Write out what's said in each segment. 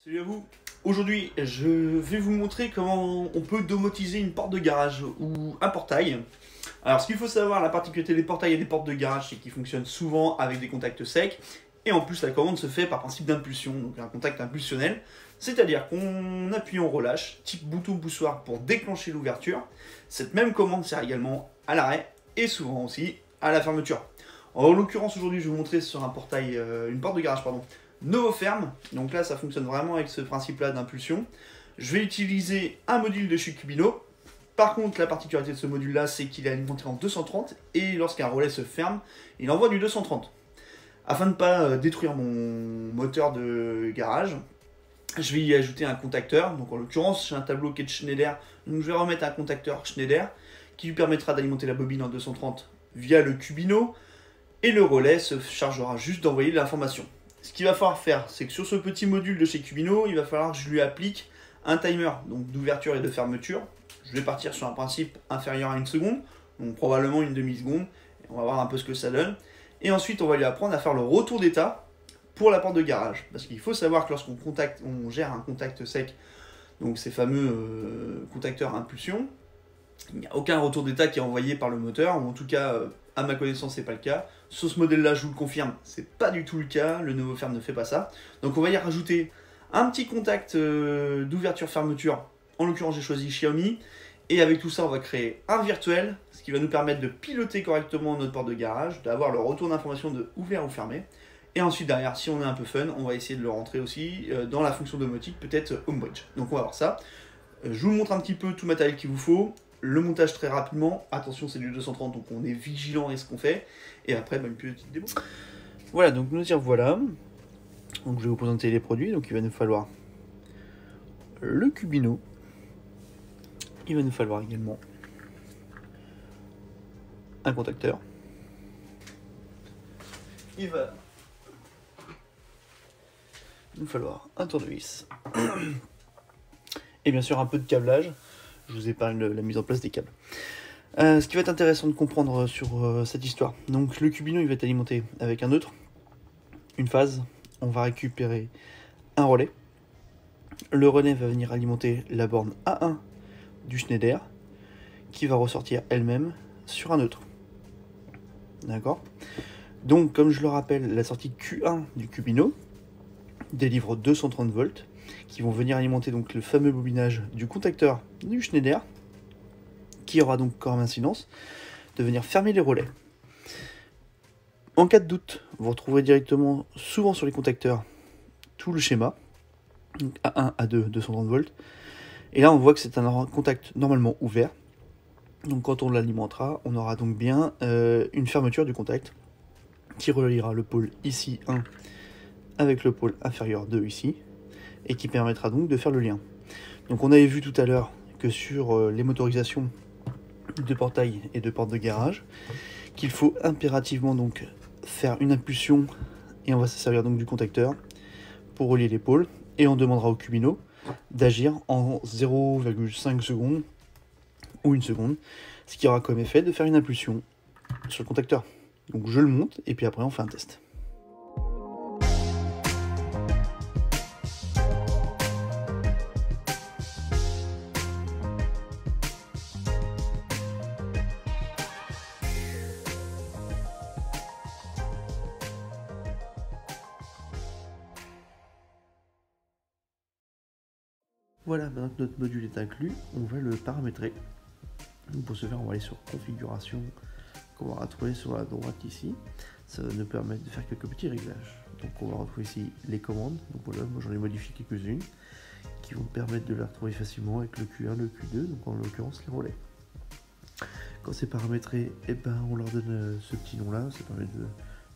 Salut à vous. Aujourd'hui, je vais vous montrer comment on peut domotiser une porte de garage ou un portail. Alors, ce qu'il faut savoir, la particularité des portails et des portes de garage, c'est qu'ils fonctionnent souvent avec des contacts secs. Et en plus, la commande se fait par principe d'impulsion, donc un contact impulsionnel. C'est-à-dire qu'on appuie en relâche, type bouton poussoir pour déclencher l'ouverture. Cette même commande sert également à l'arrêt et souvent aussi à la fermeture. En l'occurrence, aujourd'hui, je vais vous montrer sur un portail, une porte de garage, pardon, Novoferm. Donc là, ça fonctionne vraiment avec ce principe-là d'impulsion. Je vais utiliser un module de chez Cubino. Par contre, la particularité de ce module-là, c'est qu'il est alimenté en 230 et lorsqu'un relais se ferme, il envoie du 230. Afin de ne pas détruire mon moteur de garage, je vais y ajouter un contacteur. Donc en l'occurrence, j'ai un tableau qui est de Schneider. Donc je vais remettre un contacteur Schneider qui lui permettra d'alimenter la bobine en 230 via le Cubino. Et le relais se chargera juste d'envoyer l'information. Ce qu'il va falloir faire, c'est que sur ce petit module de chez Cubino, il va falloir que je lui applique un timer donc d'ouverture et de fermeture. Je vais partir sur un principe inférieur à 1 seconde, donc probablement une demi-seconde. Et on va voir un peu ce que ça donne. Et ensuite, on va lui apprendre à faire le retour d'état pour la porte de garage. Parce qu'il faut savoir que lorsqu'on gère un contact sec, donc ces fameux contacteurs impulsion, il n'y a aucun retour d'état qui est envoyé par le moteur, ou en tout cas, à ma connaissance, c'est pas le cas. Sur ce modèle-là, je vous le confirme, c'est pas du tout le cas. Le Novoferm ne fait pas ça. Donc on va y rajouter un petit contact d'ouverture-fermeture. En l'occurrence, j'ai choisi Xiaomi. Et avec tout ça, on va créer un virtuel, ce qui va nous permettre de piloter correctement notre porte de garage, d'avoir le retour d'information de ouvert ou fermé. Et ensuite, derrière, si on est un peu fun, on va essayer de le rentrer aussi dans la fonction domotique, peut-être Homebridge. Donc on va voir ça. Je vous montre un petit peu tout le matériel qu'il vous faut. Le montage très rapidement, attention c'est du 230 donc on est vigilant à ce qu'on fait, et après une petite démo. Voilà, donc nous y revoilà. Donc je vais vous présenter les produits, donc il va nous falloir le Cubino, il va nous falloir également un contacteur, il va nous falloir un tournevis, et bien sûr un peu de câblage. Je vous épargne la mise en place des câbles. Ce qui va être intéressant de comprendre sur cette histoire. Donc le Cubino il va être alimenté avec un neutre, une phase. On va récupérer un relais. Le relais va venir alimenter la borne A1 du Schneider qui va ressortir elle-même sur un neutre. D'accord. Donc comme je le rappelle, la sortie Q1 du Cubino délivre 230 volts qui vont venir alimenter donc le fameux bobinage du contacteur du Schneider qui aura donc comme incidence de venir fermer les relais. En cas de doute, vous retrouverez directement souvent sur les contacteurs tout le schéma, donc A1, A2, 230 volts, et là on voit que c'est un contact normalement ouvert, donc quand on l'alimentera, on aura donc bien une fermeture du contact qui reliera le pôle ici 1 avec le pôle inférieur 2 ici, et qui permettra donc de faire le lien. Donc on avait vu tout à l'heure que sur les motorisations de portail et de porte de garage, qu'il faut impérativement donc faire une impulsion, et on va se servir donc du contacteur pour relier les pôles, et on demandera au Cubino d'agir en 0,5 secondes ou 1 seconde, ce qui aura comme effet de faire une impulsion sur le contacteur. Donc je le monte, et puis après on fait un test. Voilà, maintenant que notre module est inclus, on va le paramétrer. Donc pour ce faire, on va aller sur configuration, qu'on va retrouver sur la droite ici. Ça va nous permettre de faire quelques petits réglages. Donc on va retrouver ici les commandes. Donc voilà, moi j'en ai modifié quelques-unes qui vont permettre de les retrouver facilement avec le Q1, le Q2, donc en l'occurrence les relais. Quand c'est paramétré, eh ben, on leur donne ce petit nom-là, ça permet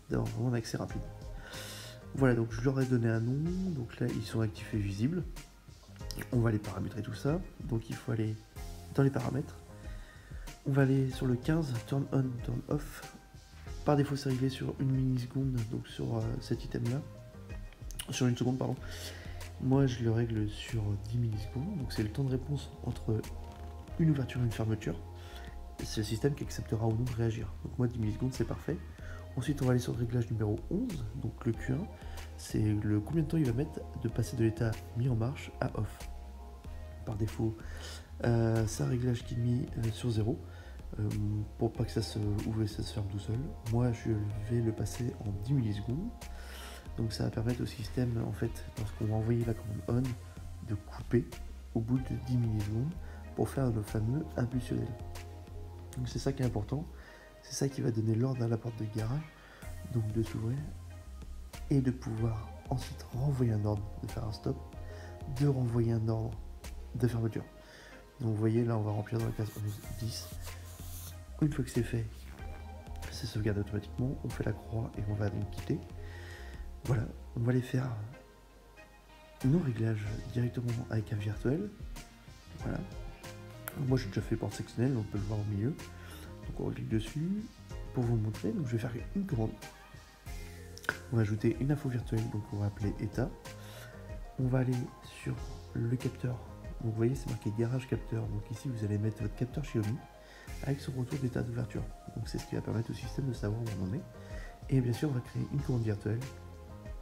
d'avoir vraiment un accès rapide. Voilà, donc je leur ai donné un nom, donc là ils sont actifs et visibles. On va aller paramétrer tout ça, donc il faut aller dans les paramètres. On va aller sur le 15, turn on, turn off. Par défaut c'est réglé sur 1 milliseconde, donc sur cet item là. Sur 1 seconde, pardon. Moi je le règle sur 10 millisecondes, donc c'est le temps de réponse entre une ouverture et une fermeture. C'est le système qui acceptera ou non de réagir. Donc moi 10 millisecondes c'est parfait. Ensuite on va aller sur le réglage numéro 11, donc le Q1. c'est le combien de temps il va mettre de passer de l'état mis en marche à off. Par défaut, c'est un réglage qui est mis sur 0 pour pas que ça se ouvre et ça se ferme tout seul. Moi, je vais le passer en 10 millisecondes. Donc ça va permettre au système, en fait, lorsqu'on va envoyer la commande on, de couper au bout de 10 millisecondes pour faire le fameux impulsionnel. Donc c'est ça qui est important, c'est ça qui va donner l'ordre à la porte de garage, donc de s'ouvrir et de pouvoir ensuite renvoyer un ordre de faire un stop, de renvoyer un ordre de fermeture. Donc vous voyez là on va remplir dans la case 11, 10. Une fois que c'est fait, c'est sauvegardé automatiquement, on fait la croix et on va donc quitter. Voilà, on va aller faire nos réglages directement avec un virtuel. Voilà. Moi j'ai déjà fait porte sectionnelle, on peut le voir au milieu. Donc on clique dessus pour vous montrer. Donc je vais faire une commande. On va ajouter une info virtuelle, donc on va appeler état. On va aller sur le capteur. Donc vous voyez c'est marqué garage capteur. Donc ici vous allez mettre votre capteur Xiaomi avec son retour d'état d'ouverture. Donc c'est ce qui va permettre au système de savoir où on en est. Et bien sûr on va créer une commande virtuelle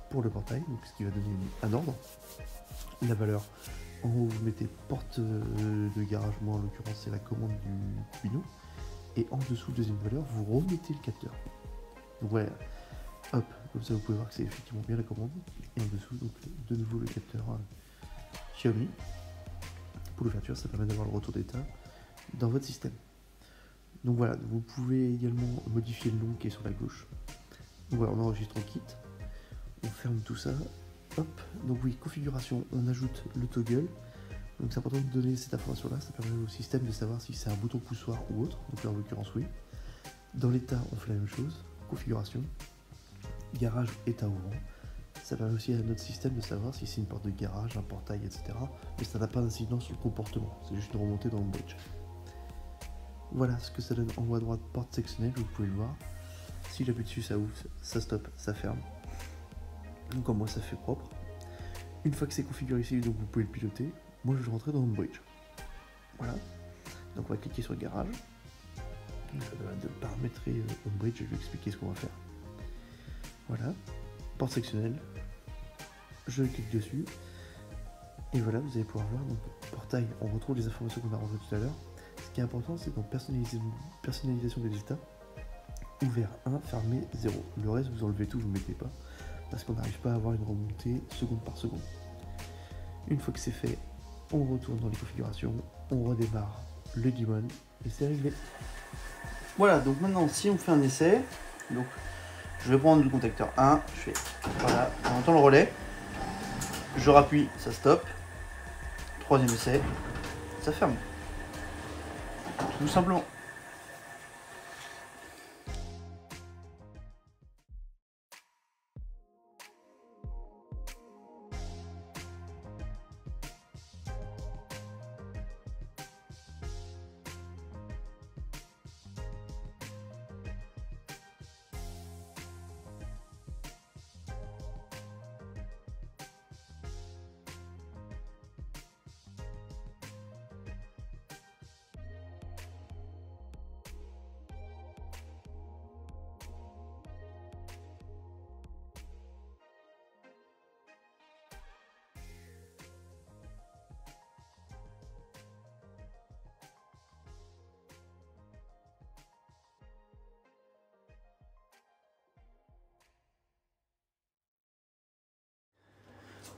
pour le portail, donc ce qui va donner un ordre. La valeur, en haut vous mettez porte de garage, moi en l'occurrence c'est la commande du Kubino, et en dessous deuxième valeur vous remettez le capteur. Donc voilà, hop, comme ça vous pouvez voir que c'est effectivement bien la commande, et en dessous donc de nouveau le capteur Xiaomi. Pour l'ouverture ça permet d'avoir le retour d'état dans votre système. Donc voilà, vous pouvez également modifier le nom qui est sur la gauche. Donc voilà, on enregistre, on quitte. On ferme tout ça, hop, donc oui, configuration, on ajoute le toggle, donc c'est important de donner cette information là, ça permet au système de savoir si c'est un bouton poussoir ou autre, donc là en l'occurrence oui. Dans l'état on fait la même chose, configuration, garage état ouvrant, ça permet aussi à notre système de savoir si c'est une porte de garage, un portail, etc. Mais ça n'a pas d'incidence sur le comportement, c'est juste une remontée dans le bridge. Voilà ce que ça donne en haut à droite, porte sectionnelle, vous pouvez le voir. Si j'appuie dessus ça ouvre, ça stoppe, ça ferme. Donc moi ça fait propre. Une fois que c'est configuré ici, donc vous pouvez le piloter. Moi je vais rentrer dans Homebridge. Voilà. Donc on va cliquer sur le garage. De paramétrer Homebridge, je vais vous expliquer ce qu'on va faire. Voilà. Porte sectionnelle. Je clique dessus. Et voilà, vous allez pouvoir voir. Donc portail, on retrouve les informations qu'on a rentrées tout à l'heure. Ce qui est important, c'est dans personnalisation des états. Ouvert 1, fermé 0. Le reste, vous enlevez tout, vous ne mettez pas. Parce qu'on n'arrive pas à avoir une remontée seconde par seconde. Une fois que c'est fait, on retourne dans les configurations, on redémarre le daemon et c'est réglé. Voilà, donc maintenant si on fait un essai, donc je vais prendre le contacteur 1, je fais voilà, on entend le relais, je rappuie, ça stoppe, troisième essai, ça ferme. Tout simplement.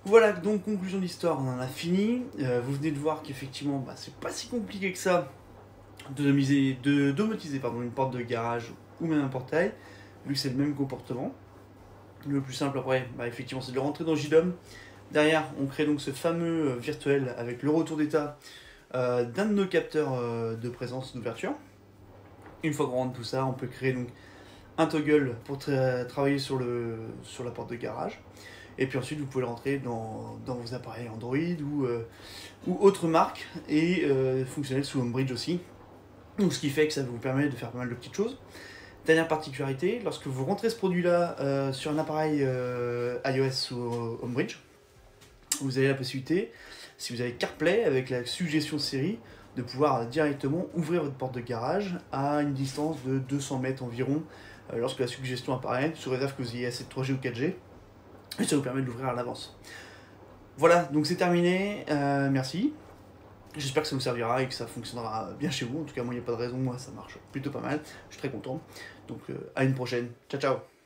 Voilà, donc conclusion d'histoire, on en a fini. Vous venez de voir qu'effectivement, c'est pas si compliqué que ça de domotiser une porte de garage ou même un portail, vu que c'est le même comportement. Le plus simple après, effectivement, c'est de rentrer dans JDOM. Derrière, on crée donc ce fameux virtuel avec le retour d'état d'un de nos capteurs de présence d'ouverture. Une fois qu'on rentre tout ça, on peut créer donc un toggle pour travailler sur la porte de garage. Et puis ensuite, vous pouvez le rentrer dans vos appareils Android ou autres marques et fonctionnel sous Homebridge aussi. Donc, ce qui fait que ça vous permet de faire pas mal de petites choses. Dernière particularité, lorsque vous rentrez ce produit-là sur un appareil iOS ou Homebridge, vous avez la possibilité, si vous avez CarPlay avec la suggestion série, de pouvoir directement ouvrir votre porte de garage à une distance de 200 mètres environ lorsque la suggestion apparaît, sous réserve que vous ayez assez de 3G ou 4G. Et ça vous permet de l'ouvrir à l'avance. Voilà, donc c'est terminé. Merci. J'espère que ça vous servira et que ça fonctionnera bien chez vous. En tout cas, moi, il n'y a pas de raison. Moi, ça marche plutôt pas mal. Je suis très content. Donc, à une prochaine. Ciao, ciao.